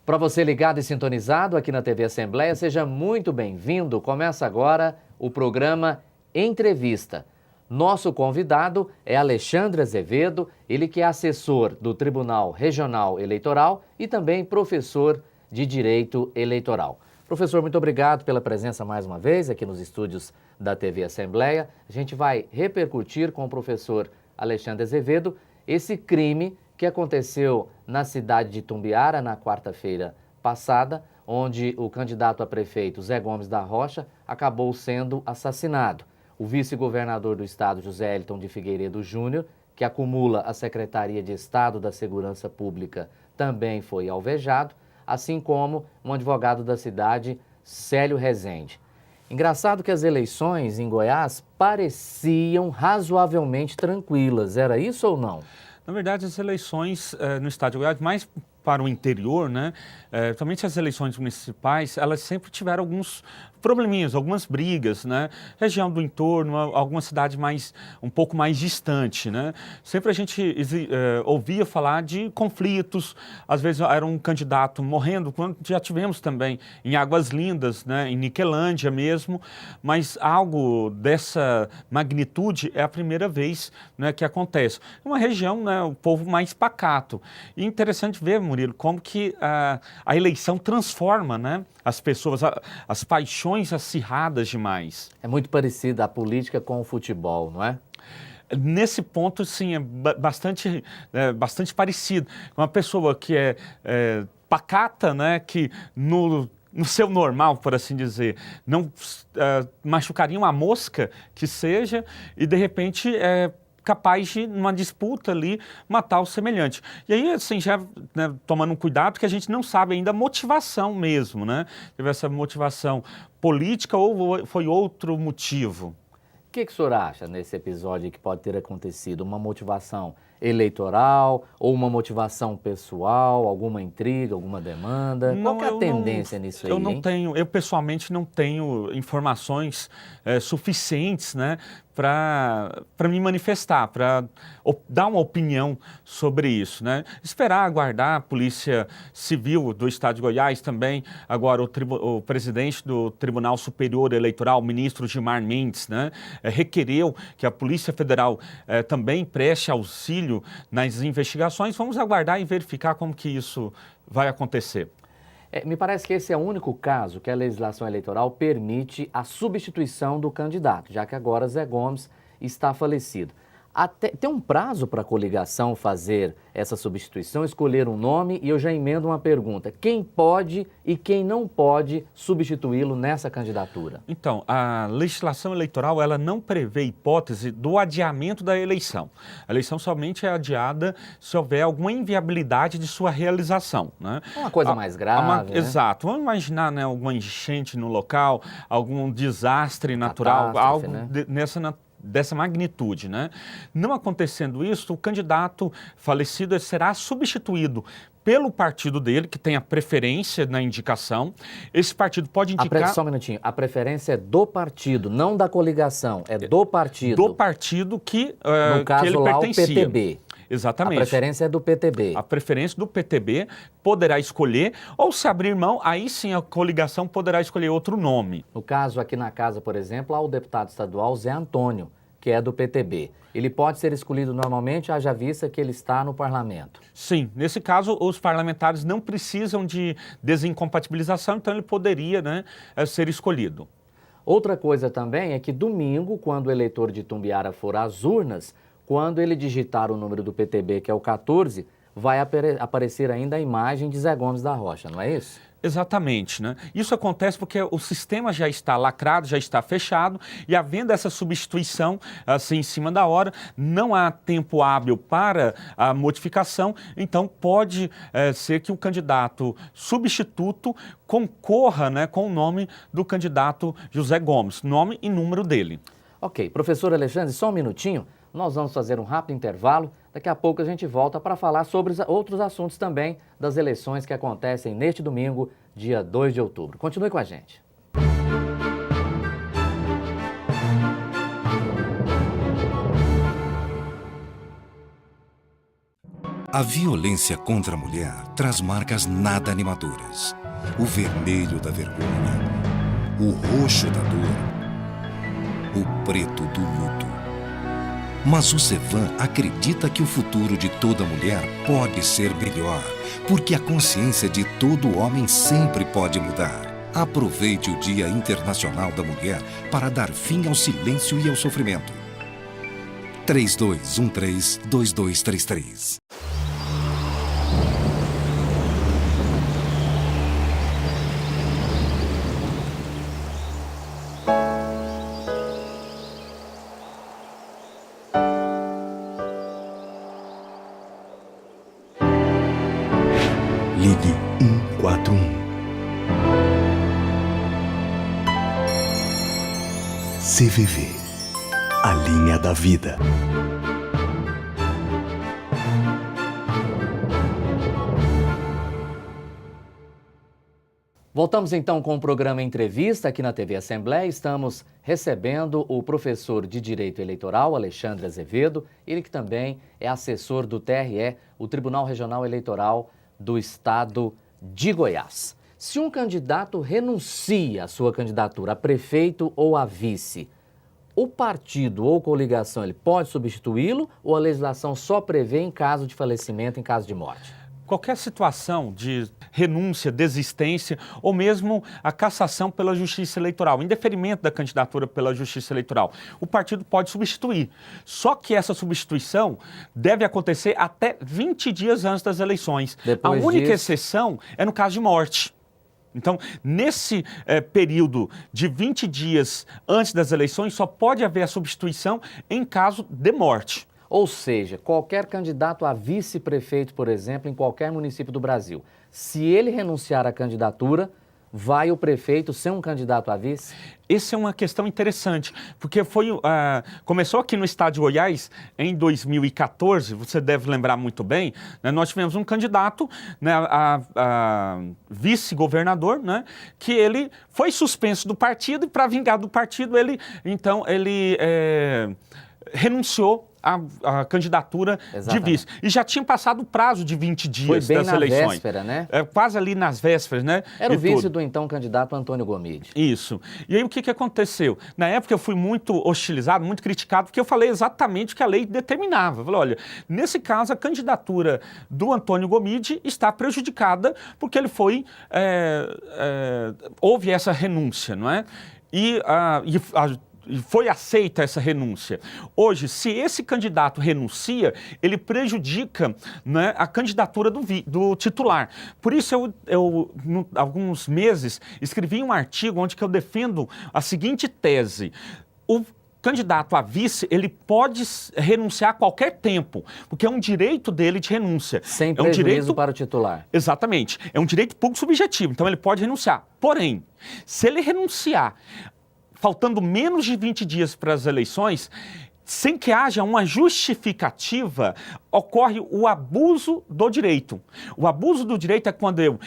Para você ligado e sintonizado aqui na TV Assembleia, seja muito bem-vindo. Começa agora o programa Entrevista. Nosso convidado é Alexandre Azevedo, ele que é assessor do Tribunal Regional Eleitoral e também professor de Direito Eleitoral. Professor, muito obrigado pela presença mais uma vez aqui nos estúdios da TV Assembleia. A gente vai repercutir com o professor Alexandre Azevedo esse crime que aconteceu na cidade de Itumbiara na quarta-feira passada, onde o candidato a prefeito Zé Gomes da Rocha acabou sendo assassinado. O vice-governador do estado, José Elton de Figueiredo Júnior, que acumula a Secretaria de Estado da Segurança Pública, também foi alvejado, assim como um advogado da cidade, Célio Rezende. Engraçado que as eleições em Goiás pareciam razoavelmente tranquilas, era isso ou não? Na verdade, as eleições no estado de Goiás, mais para o interior, né, principalmente as eleições municipais, elas sempre tiveram alguns probleminhas, algumas brigas, né, região do entorno, alguma cidade um pouco mais distante, né, sempre a gente ouvia falar de conflitos, às vezes era um candidato morrendo, quando já tivemos também em Águas Lindas, né, em Niquelândia mesmo, mas algo dessa magnitude é a primeira vez, né, que acontece. É uma região, né, o povo mais pacato. E interessante ver, Murilo, como que a eleição transforma, né, as pessoas, as paixões acirradas demais. É muito parecida a política com o futebol, não é? Nesse ponto, sim, é bastante parecido. Uma pessoa que é pacata, né, que no seu normal, por assim dizer, não machucaria uma mosca que seja, e de repente capaz de, numa disputa ali, matar o semelhante. E aí, assim, já né, tomando um cuidado que a gente não sabe ainda a motivação mesmo, né? Teve essa motivação política ou foi outro motivo? O que o senhor acha nesse episódio que pode ter acontecido? Uma motivação eleitoral ou uma motivação pessoal, alguma intriga, alguma demanda? Qual que é a tendência nisso aí, Eu pessoalmente não tenho informações suficientes, né, para me manifestar, para dar uma opinião sobre isso, né? Esperar, aguardar a Polícia Civil do Estado de Goiás também, agora o presidente do Tribunal Superior Eleitoral, o ministro Gilmar Mendes, né, requereu que a Polícia Federal também preste auxílio nas investigações. Vamos aguardar e verificar como que isso vai acontecer. Me parece que esse é o único caso que a legislação eleitoral permite a substituição do candidato, já que agora Zé Gomes está falecido. Tem um prazo para a coligação fazer essa substituição, escolher um nome, e eu já emendo uma pergunta. Quem pode e quem não pode substituí-lo nessa candidatura? Então, a legislação eleitoral ela não prevê hipótese do adiamento da eleição. A eleição somente é adiada se houver alguma inviabilidade de sua realização, né? Uma coisa mais grave, né? Exato. Vamos imaginar, né, alguma enchente no local, algum desastre natural, algo, né, dessa magnitude, né? Não acontecendo isso, o candidato falecido será substituído pelo partido dele, que tem a preferência na indicação. Esse partido pode indicar... Só um minutinho. A preferência é do partido, não da coligação, é do partido. Do partido que, no caso, que ele lá, pertencia. O PTB. Exatamente. A preferência é do PTB. A preferência do PTB poderá escolher, ou se abrir mão, aí sim a coligação poderá escolher outro nome. No caso, aqui na casa, por exemplo, há o deputado estadual Zé Antônio, que é do PTB. Ele pode ser escolhido normalmente, haja vista que ele está no parlamento. Sim, nesse caso os parlamentares não precisam de desincompatibilização, então ele poderia, né, ser escolhido. Outra coisa também é que domingo, quando o eleitor de Itumbiara for às urnas, quando ele digitar o número do PTB, que é o 14, vai aparecer ainda a imagem de Zé Gomes da Rocha, não é isso? Exatamente, né? Isso acontece porque o sistema já está lacrado, já está fechado, e havendo essa substituição assim em cima da hora, não há tempo hábil para a modificação, então pode ser que o candidato substituto concorra, né, com o nome do candidato José Gomes, nome e número dele. Ok, professor Alexandre, só um minutinho. Nós vamos fazer um rápido intervalo. Daqui a pouco a gente volta para falar sobre outros assuntos também das eleições que acontecem neste domingo, dia 2 de outubro. Continue com a gente. A violência contra a mulher traz marcas nada animadoras. O vermelho da vergonha, o roxo da dor, o preto do luto. Mas o Sevan acredita que o futuro de toda mulher pode ser melhor, porque a consciência de todo homem sempre pode mudar. Aproveite o Dia Internacional da Mulher para dar fim ao silêncio e ao sofrimento. 3213-2233. Ligue 141. CVV, a linha da vida. Voltamos então com o programa Entrevista aqui na TV Assembleia. Estamos recebendo o professor de Direito Eleitoral, Alexandre Azevedo, ele que também é assessor do TRE, o Tribunal Regional Eleitoral do Estado de Goiás. Se um candidato renuncia à sua candidatura a prefeito ou a vice, o partido ou coligação ele pode substituí-lo ou a legislação só prevê em caso de falecimento, em caso de morte? Qualquer situação de renúncia, desistência ou mesmo a cassação pela Justiça Eleitoral, indeferimento da candidatura pela Justiça Eleitoral, o partido pode substituir. Só que essa substituição deve acontecer até 20 dias antes das eleições. A única exceção é no caso de morte. Então, nesse período de 20 dias antes das eleições, só pode haver a substituição em caso de morte. Ou seja, qualquer candidato a vice-prefeito, por exemplo, em qualquer município do Brasil, se ele renunciar à candidatura, vai o prefeito ser um candidato a vice? Essa é uma questão interessante, porque começou aqui no estado de Goiás em 2014, você deve lembrar muito bem, né, nós tivemos um candidato, né, a vice-governador, né, que ele foi suspenso do partido e para vingar do partido ele renunciou a candidatura de vice. E já tinha passado o prazo de 20 dias das eleições. Foi bem na véspera, né? Quase ali nas vésperas, né? Era o vice do então candidato Antônio Gomide. Isso. E aí o que aconteceu? Na época eu fui muito hostilizado, muito criticado, porque eu falei exatamente o que a lei determinava. Eu falei, olha, nesse caso a candidatura do Antônio Gomide está prejudicada porque ele houve essa renúncia, não é? E foi aceita essa renúncia. Hoje, se esse candidato renuncia, ele prejudica, né, a candidatura do titular. Por isso, há alguns meses, escrevi um artigo onde que eu defendo a seguinte tese. O candidato a vice, ele pode renunciar a qualquer tempo, porque é um direito dele de renúncia. Sem prejuízo para o titular. Exatamente. É um direito público subjetivo, então ele pode renunciar. Porém, se ele renunciar faltando menos de 20 dias para as eleições, sem que haja uma justificativa, ocorre o abuso do direito. O abuso do direito é quando eu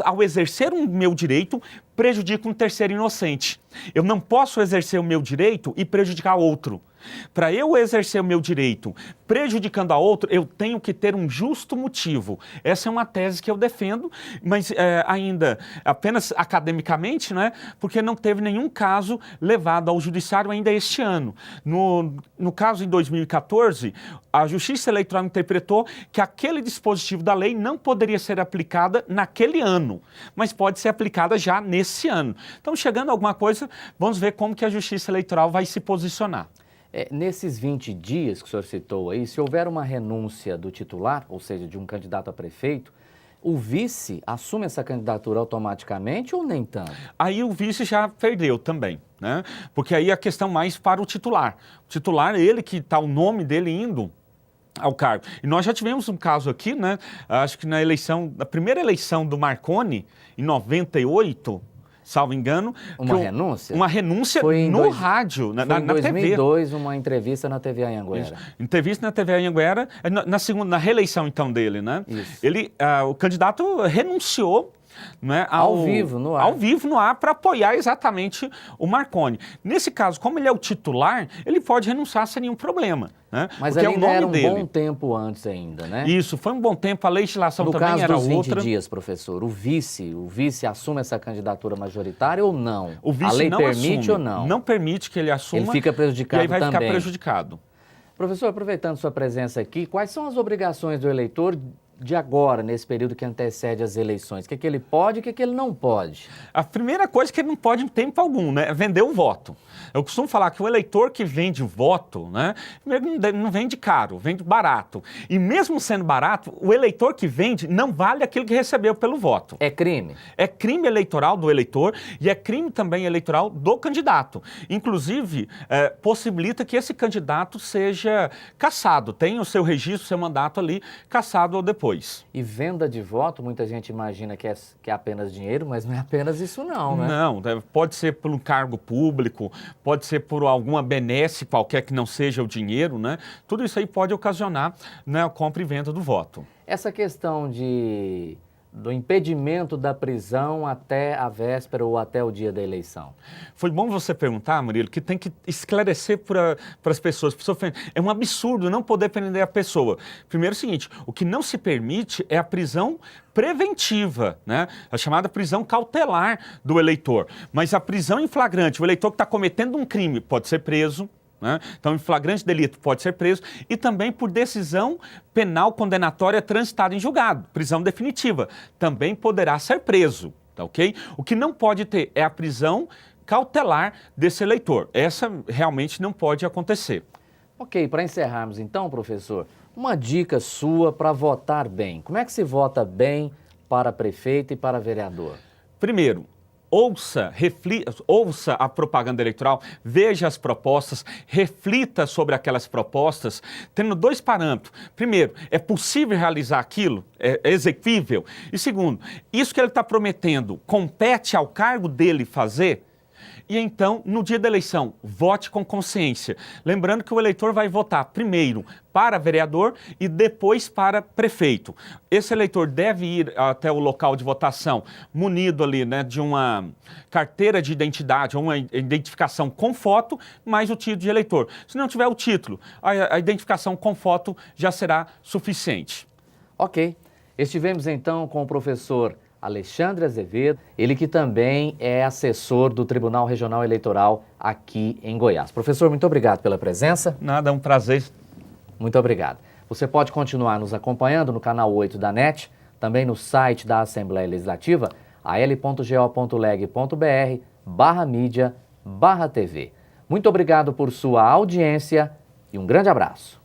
ao exercer o meu direito, prejudico um terceiro inocente. Eu não posso exercer o meu direito e prejudicar outro. Para eu exercer o meu direito prejudicando a outro, eu tenho que ter um justo motivo. Essa é uma tese que eu defendo, mas ainda apenas academicamente, né? Porque não teve nenhum caso levado ao judiciário ainda este ano. No caso em 2014, a Justiça Eleitoral interpretou que aquele dispositivo da lei não poderia ser aplicada naquele ano, mas pode ser aplicada já nesse ano. Então, chegando a alguma coisa, vamos ver como que a Justiça Eleitoral vai se posicionar. Nesses 20 dias que o senhor citou aí, se houver uma renúncia do titular, ou seja, de um candidato a prefeito, o vice assume essa candidatura automaticamente ou nem tanto? Aí o vice já perdeu também, né? Porque aí a questão mais para o titular. O titular, ele que está o nome dele indo ao cargo. E nós já tivemos um caso aqui, né? Acho que na primeira eleição do Marconi, em 98, salvo engano. Renúncia? Uma renúncia no rádio, na TV. Em 2002, uma entrevista na TV Anhanguera. Isso. Entrevista na TV Anhanguera, na reeleição então dele, né? Isso. O candidato renunciou não é, ao vivo, no ar. Ao vivo, no ar, para apoiar exatamente o Marconi. Nesse caso, como ele é o titular, ele pode renunciar sem nenhum problema. Né? Mas porque ele é o nome era um dele. bom tempo antes ainda, né? Isso, foi um bom tempo, a legislação No também caso era dos 20 outra. dias, professor, o vice assume essa candidatura majoritária ou não? O vice a lei não permite assume, ou não? Não permite que ele assuma. Ele fica prejudicado e aí vai também. ficar prejudicado. Professor, aproveitando sua presença aqui, quais são as obrigações do eleitor de agora, nesse período que antecede as eleições? O que é que ele pode e o que é que ele não pode? A primeira coisa que ele não pode em tempo algum, né, é vender o voto. Eu costumo falar que o eleitor que vende voto, né, não vende caro, vende barato. E mesmo sendo barato, o eleitor que vende não vale aquilo que recebeu pelo voto. É crime? É crime eleitoral do eleitor e é crime também eleitoral do candidato. Inclusive, possibilita que esse candidato seja cassado, tenha o seu registro, seu mandato ali cassado ou depois. E venda de voto, muita gente imagina que é apenas dinheiro, mas não é apenas isso não, né? Não, pode ser por um cargo público, pode ser por alguma benesse qualquer que não seja o dinheiro, né? Tudo isso aí pode ocasionar, né, a compra e venda do voto. Essa questão do impedimento da prisão até a véspera ou até o dia da eleição. Foi bom você perguntar, Murilo, que tem que esclarecer para as pessoas. É um absurdo não poder prender a pessoa. Primeiro é o seguinte, o que não se permite é a prisão preventiva, né? A chamada prisão cautelar do eleitor. Mas a prisão em flagrante, o eleitor que está cometendo um crime pode ser preso, né? Então, em flagrante delito pode ser preso e também por decisão penal condenatória transitada em julgado, prisão definitiva, também poderá ser preso, tá ok? O que não pode ter é a prisão cautelar desse eleitor. Essa realmente não pode acontecer. Ok, para encerrarmos então, professor, uma dica sua para votar bem. Como é que se vota bem para prefeito e para vereador? Primeiro, ouça a propaganda eleitoral, veja as propostas, reflita sobre aquelas propostas, tendo dois parâmetros. Primeiro, é possível realizar aquilo? É exequível? E segundo, isso que ele está prometendo compete ao cargo dele fazer? E então, no dia da eleição, vote com consciência. Lembrando que o eleitor vai votar primeiro para vereador e depois para prefeito. Esse eleitor deve ir até o local de votação munido ali, né, de uma carteira de identidade, ou uma identificação com foto, mais o título de eleitor. Se não tiver o título, a identificação com foto já será suficiente. Ok. Estivemos então com o professor Alexandre Azevedo, ele que também é assessor do Tribunal Regional Eleitoral aqui em Goiás. Professor, muito obrigado pela presença. Nada, é um prazer. Muito obrigado. Você pode continuar nos acompanhando no canal 8 da NET, também no site da Assembleia Legislativa, al.go.leg.br/mídia/TV. Muito obrigado por sua audiência e um grande abraço.